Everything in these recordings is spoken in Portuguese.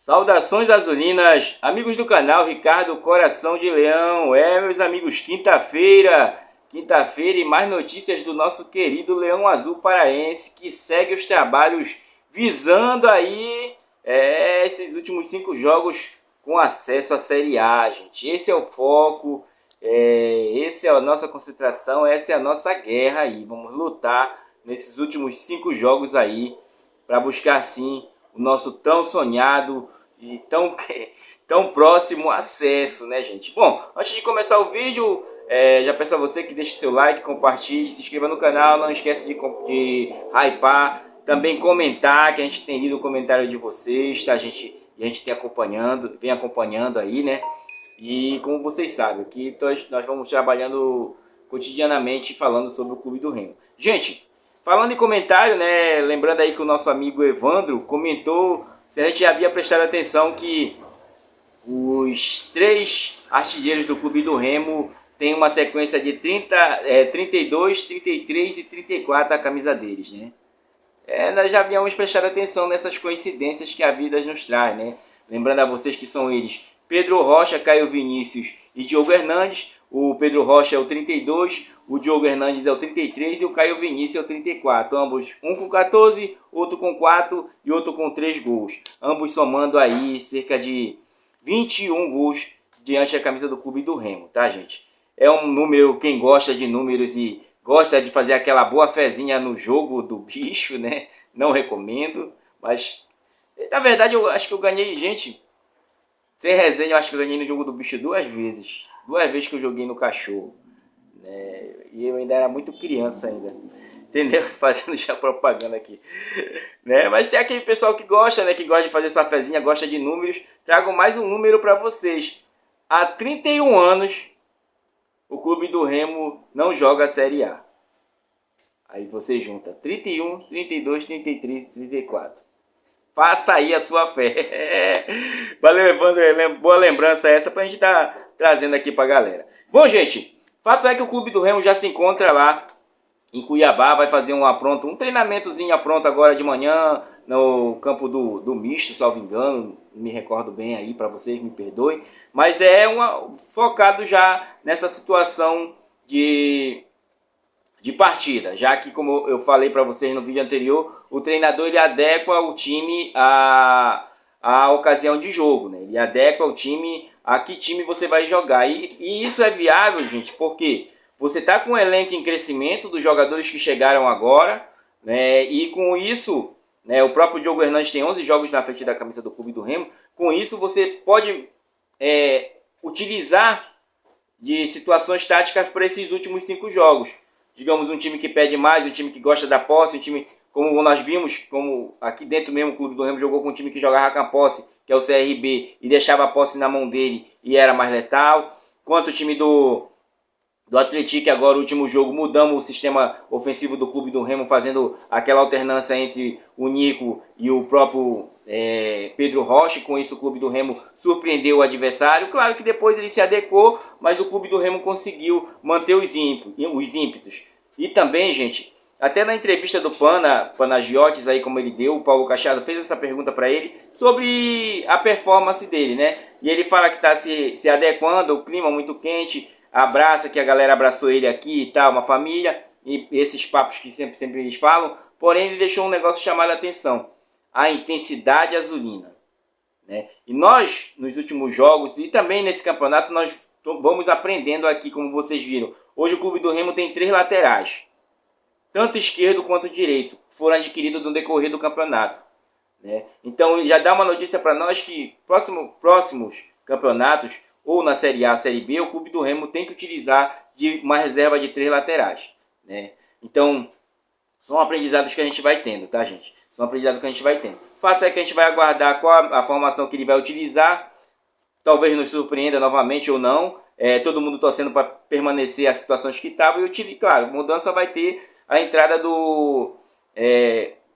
Saudações azulinas, amigos do canal Ricardo Coração de Leão. Meus amigos, quinta-feira e mais notícias do nosso querido Leão Azul Paraense, que segue os trabalhos visando aí esses últimos 5 jogos com acesso à Série A, gente. Esse é o foco, essa é a nossa concentração, essa é a nossa guerra aí. Vamos lutar nesses últimos 5 jogos aí para buscar sim o nosso tão sonhado e tão próximo acesso, né, gente? Bom, antes de começar o vídeo, já peço a você que deixe seu like, compartilhe, se inscreva no canal, não esquece de hypar, também comentar, que a gente tem lido o comentário de vocês, tá, gente? E a gente vem acompanhando aí, né? E como vocês sabem, aqui nós vamos trabalhando cotidianamente falando sobre o Clube do Remo. Gente, falando em comentário, né, lembrando aí que o nosso amigo Evandro comentou se a gente já havia prestado atenção que os 3 artilheiros do Clube do Remo têm uma sequência de 32, 33 e 34 a camisa deles, né? Nós já havíamos prestado atenção nessas coincidências que a vida nos traz, né? Lembrando a vocês que são eles Pedro Rocha, Caio Vinícius e Diogo Hernandes. O Pedro Rocha é o 32, o Diogo Hernandes é o 33 e o Caio Vinícius é o 34. Ambos, um com 14, outro com 4 e outro com 3 gols. Ambos somando aí cerca de 21 gols diante da camisa do Clube do Remo, tá, gente? É um número, quem gosta de números e gosta de fazer aquela boa fezinha no jogo do bicho, né? Não recomendo, mas na verdade eu acho que eu ganhei, gente, sem resenha, eu acho que eu ganhei no jogo do bicho 2 vezes. 2 vezes que eu joguei no cachorro, né? E eu ainda era muito criança ainda, entendeu? Fazendo já propaganda aqui, né? Mas tem aquele pessoal que gosta, né? Que gosta de fazer essa fezinha, gosta de números. Trago mais um número para vocês. Há 31 anos, o Clube do Remo não joga a Série A. Aí você junta 31, 32, 33 e 34. Faça aí a sua fé. Valeu, Evandro. Boa lembrança essa pra gente estar trazendo aqui pra galera. Bom, gente, fato é que o Clube do Remo já se encontra lá em Cuiabá. Vai fazer um treinamentozinho pronto agora de manhã no campo do Misto, salvo engano. Me recordo bem aí, para vocês, me perdoem. Mas focado já nessa situação de partida, já que, como eu falei para vocês no vídeo anterior, o treinador ele adequa o time à ocasião de jogo, né? Ele adequa o time a que time você vai jogar. E isso é viável, gente, porque você está com um elenco em crescimento dos jogadores que chegaram agora, né? E com isso, né, o próprio Diogo Hernandes tem 11 jogos na frente da camisa do Clube do Remo. Com isso, você pode utilizar de situações táticas para esses últimos 5 jogos. Digamos, um time que pede mais, um time que gosta da posse, um time, como nós vimos, como aqui dentro mesmo o Clube do Remo jogou com um time que jogava com a posse, que é o CRB, e deixava a posse na mão dele e era mais letal. Quanto o time do Atlético, agora o último jogo, mudamos o sistema ofensivo do Clube do Remo, fazendo aquela alternância entre o Nico e o próprio Pedro Rocha. Com isso o Clube do Remo surpreendeu o adversário. Claro que depois ele se adequou, mas o Clube do Remo conseguiu manter os ímpetos. E também, gente, até na entrevista do Panagiotis, aí como ele deu, o Paulo Cachado fez essa pergunta para ele sobre a performance dele, né? E ele fala que está se adequando, o clima muito quente, abraça, que a galera abraçou ele aqui e tal, uma família, e esses papos que sempre eles falam. Porém, ele deixou um negócio chamado a atenção: a intensidade azulina, né? E nós, nos últimos jogos e também nesse campeonato, nós vamos aprendendo aqui, como vocês viram. Hoje o Clube do Remo tem 3 laterais, tanto esquerdo quanto direito, foram adquiridos no decorrer do campeonato, né? Então já dá uma notícia para nós que próximos campeonatos, ou na Série A, Série B, o Clube do Remo tem que utilizar de uma reserva de 3 laterais, né? Então, são aprendizados que a gente vai tendo, tá, gente? São aprendizados que a gente vai tendo. O fato é que a gente vai aguardar qual a formação que ele vai utilizar. Talvez nos surpreenda novamente ou não. Todo mundo torcendo para permanecer as situações que estavam. E, claro, mudança vai ter a entrada do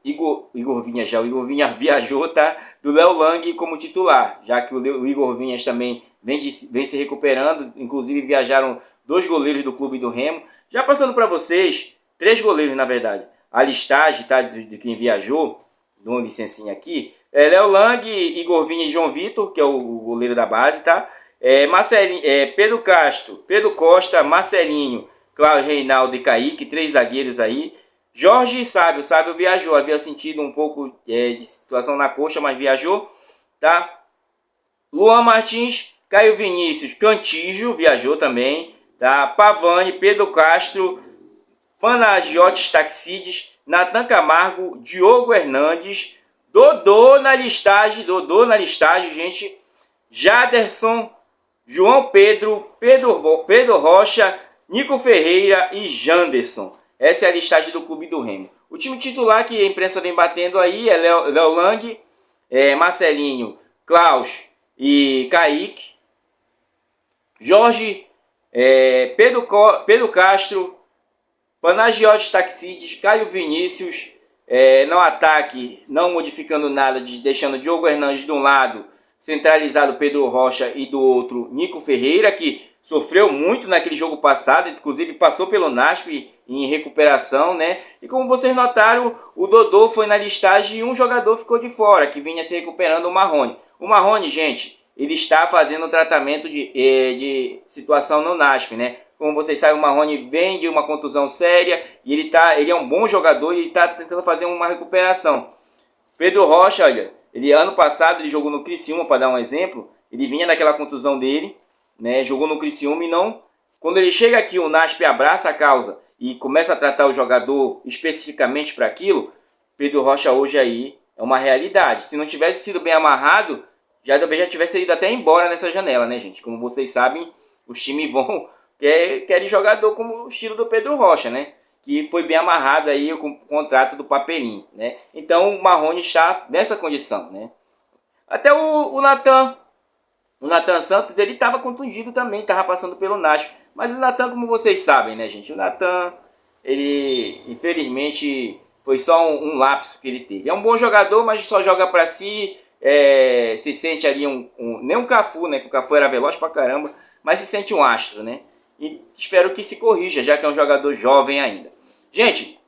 Igor Vinhas. Já o Igor Vinhas viajou, tá? Do Léo Lang como titular, já que o Igor Vinhas também vem se recuperando. Inclusive viajaram 2 goleiros do Clube do Remo. Já passando para vocês, 3 goleiros na verdade. A listagem, tá, de quem viajou, dou uma licencinha aqui. Léo Lang, Igor Vini e João Vitor, que é o goleiro da base, tá? Pedro Castro, Pedro Costa, Marcelinho, Cláudio Reinaldo e Kaique, 3 zagueiros aí. Jorge e Sábio viajou, havia sentido um pouco de situação na coxa, mas viajou, tá? Luan Martins, Caio Vinícius, Cantígio, viajou também, tá? Pavani, Pedro Castro, Panagiotis Taxides, Natan Camargo, Diogo Hernandes, Dodô na listagem, gente. Jaderson, João Pedro, Pedro Rocha, Nico Ferreira e Janderson. Essa é a listagem do Clube do Remo. O time titular que a imprensa vem batendo aí é Léo Lang, Marcelinho, Klaus e Kaique. Jorge, Pedro Castro, Panagiotis Taxides, Caio Vinícius, no ataque, não modificando nada, deixando Diogo Hernandes de um lado, centralizado Pedro Rocha e do outro Nico Ferreira, que sofreu muito naquele jogo passado, inclusive passou pelo NASP em recuperação, né? E como vocês notaram, o Dodô foi na listagem e um jogador ficou de fora, que vinha se recuperando, o Marrone. O Marrone, gente, ele está fazendo tratamento de situação no NASP, né? Como vocês sabem, o Marrone vem de uma contusão séria e ele é um bom jogador e está tentando fazer uma recuperação. Pedro Rocha, olha, ano passado ele jogou no Criciúma, para dar um exemplo, ele vinha daquela contusão dele, né? Jogou no Criciúma e não... Quando ele chega aqui, o NASP abraça a causa e começa a tratar o jogador especificamente para aquilo. Pedro Rocha hoje aí é uma realidade. Se não tivesse sido bem amarrado, talvez já tivesse ido até embora nessa janela, né, gente? Como vocês sabem, os times querem jogador como o estilo do Pedro Rocha, né? Que foi bem amarrado aí com o contrato do Papelinho, né? Então o Marrone está nessa condição, né? Até o Natan Santos, ele estava contundido também, estava passando pelo NASP. Mas o Natan, como vocês sabem, né, gente? O Natan, ele infelizmente foi só um lapso que ele teve. É um bom jogador, mas só joga para si, se sente ali nem um Cafu, né? Que o Cafu era veloz pra caramba, mas se sente um astro, né? E espero que se corrija, já que é um jogador jovem ainda. Gente,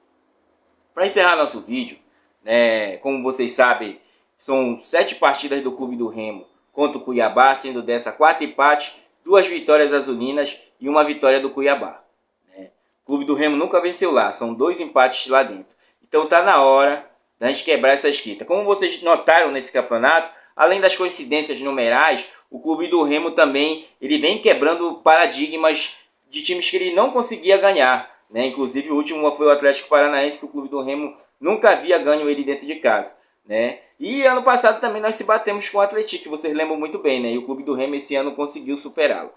para encerrar nosso vídeo, né, como vocês sabem, são 7 partidas do Clube do Remo contra o Cuiabá, sendo dessa 4 empates, 2 vitórias azulinas e 1 vitória do Cuiabá. Né? O Clube do Remo nunca venceu lá, são 2 empates lá dentro. Então tá na hora da gente quebrar essa esquita. Como vocês notaram nesse campeonato, além das coincidências numerais, o Clube do Remo também ele vem quebrando paradigmas de times que ele não conseguia ganhar. Né? Inclusive o último foi o Atlético Paranaense, que o Clube do Remo nunca havia ganho ele dentro de casa. Né? E ano passado também nós se batemos com o Atlético, que vocês lembram muito bem, né? E o Clube do Remo esse ano conseguiu superá-lo.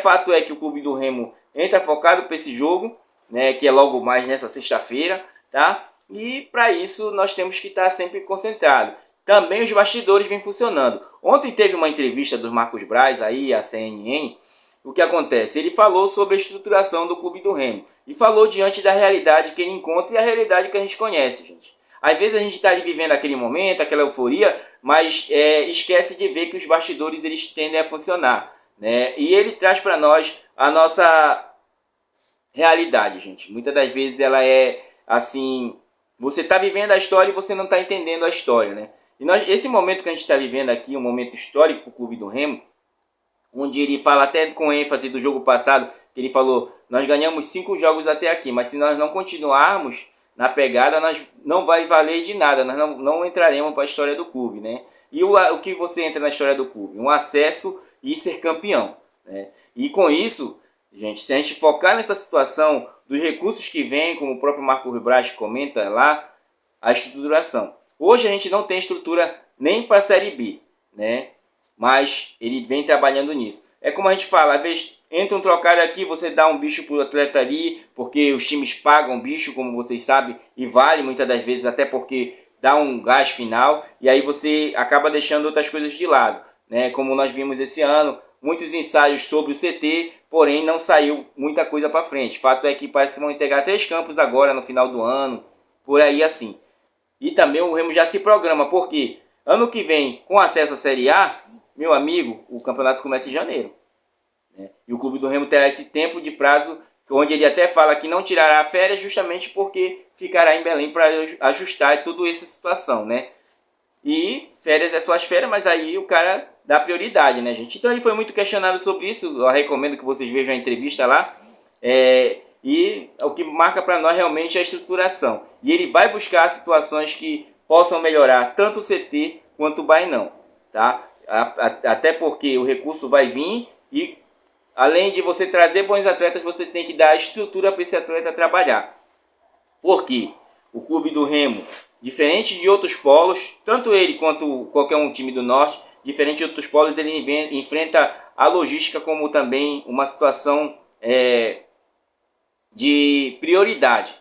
Fato é que o Clube do Remo entra focado para esse jogo, né? Que é logo mais nessa sexta-feira, tá? E para isso nós temos que estar sempre concentrados. Também os bastidores vêm funcionando. Ontem teve uma entrevista do Marcos Braz aí, a CNN. O que acontece? Ele falou sobre a estruturação do Clube do Remo. E falou diante da realidade que ele encontra e a realidade que a gente conhece, gente. Às vezes a gente está ali vivendo aquele momento, aquela euforia, mas esquece de ver que os bastidores eles tendem a funcionar. Né? E ele traz para nós a nossa realidade, gente. Muitas das vezes ela é assim, você está vivendo a história e você não está entendendo a história. Né? E esse momento que a gente está vivendo aqui, um momento histórico para o Clube do Remo, onde ele fala até com ênfase do jogo passado, que ele falou, nós ganhamos 5 jogos até aqui, mas se nós não continuarmos na pegada, nós não vai valer de nada, nós não entraremos para a história do clube, né? E o que você entra na história do clube? Um acesso e ser campeão, né? E com isso, gente, se a gente focar nessa situação dos recursos que vêm, como o próprio Marco Braz comenta lá, a estruturação. Hoje a gente não tem estrutura nem para a Série B, né? Mas ele vem trabalhando nisso. É como a gente fala, às vezes entra um trocado aqui, você dá um bicho pro atleta ali, porque os times pagam bicho, como vocês sabem, e vale muitas das vezes, até porque dá um gás final, e aí você acaba deixando outras coisas de lado. Né? Como nós vimos esse ano, muitos ensaios sobre o CT, porém não saiu muita coisa para frente. Fato é que parece que vão integrar 3 campos agora no final do ano, por aí assim. E também o Remo já se programa, porque ano que vem, com acesso à Série A, meu amigo, o campeonato começa em janeiro. Né? E o Clube do Remo terá esse tempo de prazo, onde ele até fala que não tirará férias, justamente porque ficará em Belém para ajustar toda essa situação. Né? e férias é suas férias, mas aí o cara dá prioridade, né, gente? Então ele foi muito questionado sobre isso, eu recomendo que vocês vejam a entrevista lá, e o que marca para nós realmente é a estruturação. E ele vai buscar situações que possam melhorar tanto o CT quanto o Bainão, tá? Até porque o recurso vai vir e além de você trazer bons atletas, você tem que dar a estrutura para esse atleta trabalhar. Porque o clube do Remo, diferente de outros polos, tanto ele quanto qualquer um time do Norte, diferente de outros polos, ele enfrenta a logística como também uma situação de prioridade,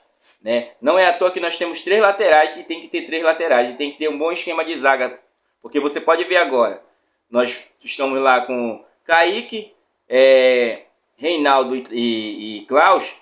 né? Não é à toa que nós temos 3 laterais e tem que ter 3 laterais. E tem que ter um bom esquema de zaga. Porque você pode ver agora, nós estamos lá com Kaique, Reinaldo e Klaus.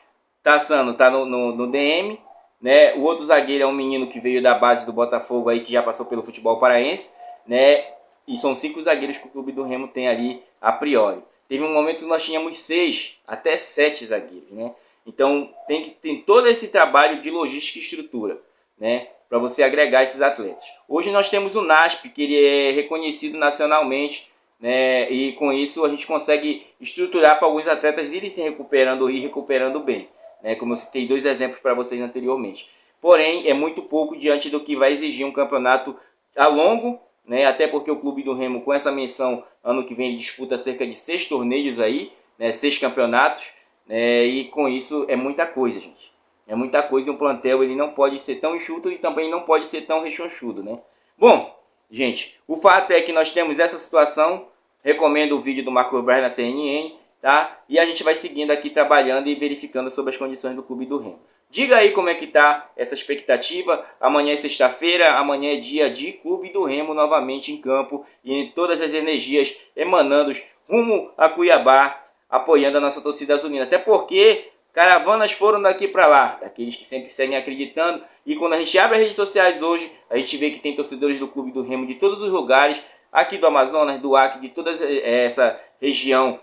Tassano tá no DM, né? O outro zagueiro é um menino que veio da base do Botafogo aí, que já passou pelo futebol paraense, né? E são 5 zagueiros que o clube do Remo tem ali a priori. Teve um momento que nós tínhamos 6 até 7 zagueiros, né? Então tem todo esse trabalho de logística e estrutura, né, para você agregar esses atletas. Hoje nós temos o NASP, que ele é reconhecido nacionalmente, né, e com isso a gente consegue estruturar para alguns atletas irem se recuperando e recuperando bem, né, como eu citei 2 exemplos para vocês anteriormente. Porém, é muito pouco diante do que vai exigir um campeonato a longo, né, até porque o clube do Remo, com essa menção, ano que vem ele disputa cerca de 6 torneios aí, né, 6 campeonatos. E com isso é muita coisa, gente. É muita coisa e um plantel ele não pode ser tão enxuto e também não pode ser tão rechonchudo, né? Bom, gente, o fato é que nós temos essa situação. Recomendo o vídeo do Marco Braz na CNN, tá? E a gente vai seguindo aqui trabalhando e verificando sobre as condições do clube do Remo. Diga aí como é que tá essa expectativa. Amanhã é sexta-feira, amanhã é dia de clube do Remo novamente em campo e todas as energias emanando rumo a Cuiabá, apoiando a nossa torcida azulina. Até porque caravanas foram daqui para lá, daqueles que sempre seguem acreditando. E quando a gente abre as redes sociais hoje, a gente vê que tem torcedores do Clube do Remo de todos os lugares, aqui do Amazonas, do Acre, de toda essa região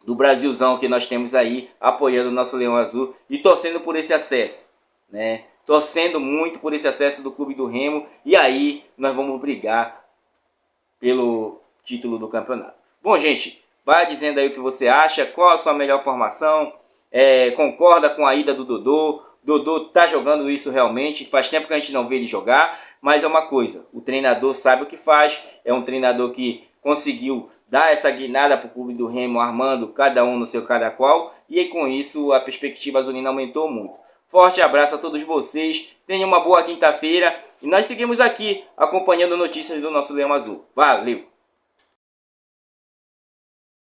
do Brasilzão que nós temos aí, apoiando o nosso Leão Azul e torcendo por esse acesso, né? Torcendo muito por esse acesso do Clube do Remo. E aí nós vamos brigar pelo título do campeonato. Bom, gente, vai dizendo aí o que você acha, qual a sua melhor formação, concorda com a ida do Dodô. Dodô tá jogando isso realmente, faz tempo que a gente não vê ele jogar, mas é uma coisa, o treinador sabe o que faz, é um treinador que conseguiu dar essa guinada para o clube do Remo, armando cada um no seu cada qual, e aí, com isso a perspectiva azulina aumentou muito. Forte abraço a todos vocês, tenham uma boa quinta-feira, e nós seguimos aqui acompanhando notícias do nosso Leão Azul. Valeu!